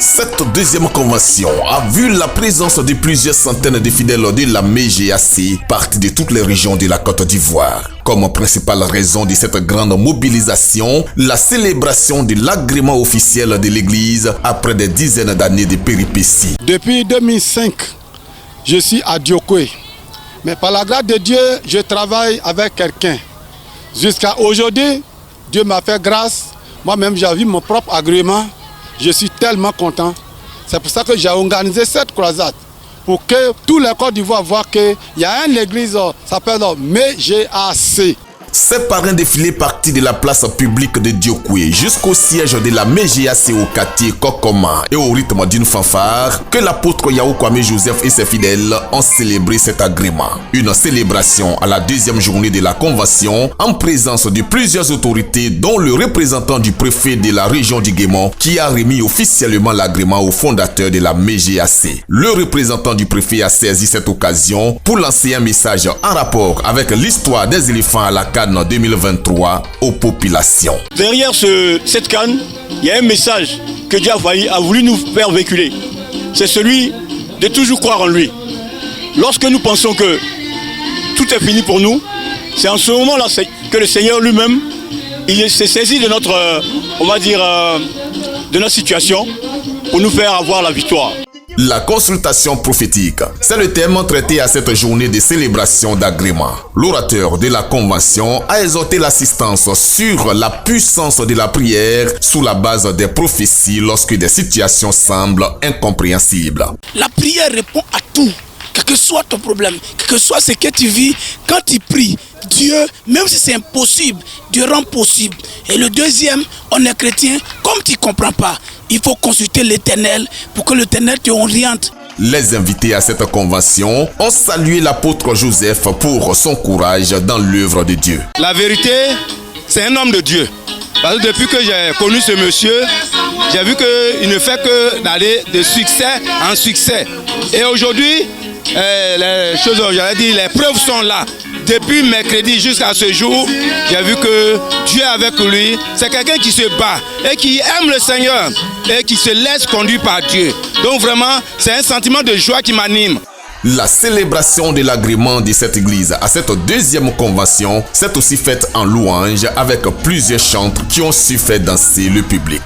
Cette deuxième convention a vu la présence de plusieurs centaines de fidèles de la MGAC partis de toutes les régions de la Côte d'Ivoire. Comme principale raison de cette grande mobilisation, la célébration de l'agrément officiel de l'Église après des dizaines d'années de péripéties. Depuis 2005, je suis à Diokwe. Mais par la grâce de Dieu, je travaille avec quelqu'un. Jusqu'à aujourd'hui, Dieu m'a fait grâce. Moi-même, j'ai vu mon propre agrément. Je suis tellement content. C'est pour ça que j'ai organisé cette croisade. Pour que tous les Côtes d'Ivoire voient qu'il y a une église qui s'appelle MGAC. Ces parrains défilaient partis de la place publique de Diokwe jusqu'au siège de la MGAC au quartier Kokoma et au rythme d'une fanfare que l'apôtre Yahou Kwame Joseph et ses fidèles ont célébré cet agrément. Une célébration à la deuxième journée de la convention en présence de plusieurs autorités dont le représentant du préfet de la région du Guémon qui a remis officiellement l'agrément au fondateur de la MGAC. Le représentant du préfet a saisi cette occasion pour lancer un message en rapport avec l'histoire des éléphants à la Cannes 2023 aux populations. Derrière cette canne, il y a un message que Dieu a voulu nous faire véhiculer. C'est celui de toujours croire en lui. Lorsque nous pensons que tout est fini pour nous, c'est en ce moment-là que le Seigneur lui-même, il s'est saisi de notre, de notre situation pour nous faire avoir la victoire. La consultation prophétique, c'est le thème traité à cette journée de célébration d'agrément. L'orateur de la convention a exhorté l'assistance sur la puissance de la prière sous la base des prophéties lorsque des situations semblent incompréhensibles. La prière répond à tout, quel que soit ton problème, quel que soit ce que tu vis, quand tu pries, Dieu, même si c'est impossible, Dieu rend possible. Et le deuxième, on est chrétien, comme tu ne comprends pas, il faut consulter l'Éternel pour que l'Éternel te oriente. Les invités à cette convention ont salué l'apôtre Joseph pour son courage dans l'œuvre de Dieu. La vérité, c'est un homme de Dieu. Parce que depuis que j'ai connu ce monsieur, j'ai vu qu'il ne fait que d'aller de succès en succès. Et aujourd'hui, les choses, j'allais dire, les preuves sont là. Depuis mercredi jusqu'à ce jour, j'ai vu que Dieu est avec lui. C'est quelqu'un qui se bat et qui aime le Seigneur et qui se laisse conduire par Dieu. Donc vraiment, c'est un sentiment de joie qui m'anime. La célébration de l'agrément de cette église à cette deuxième convention s'est aussi faite en louange avec plusieurs chantres qui ont su faire danser le public.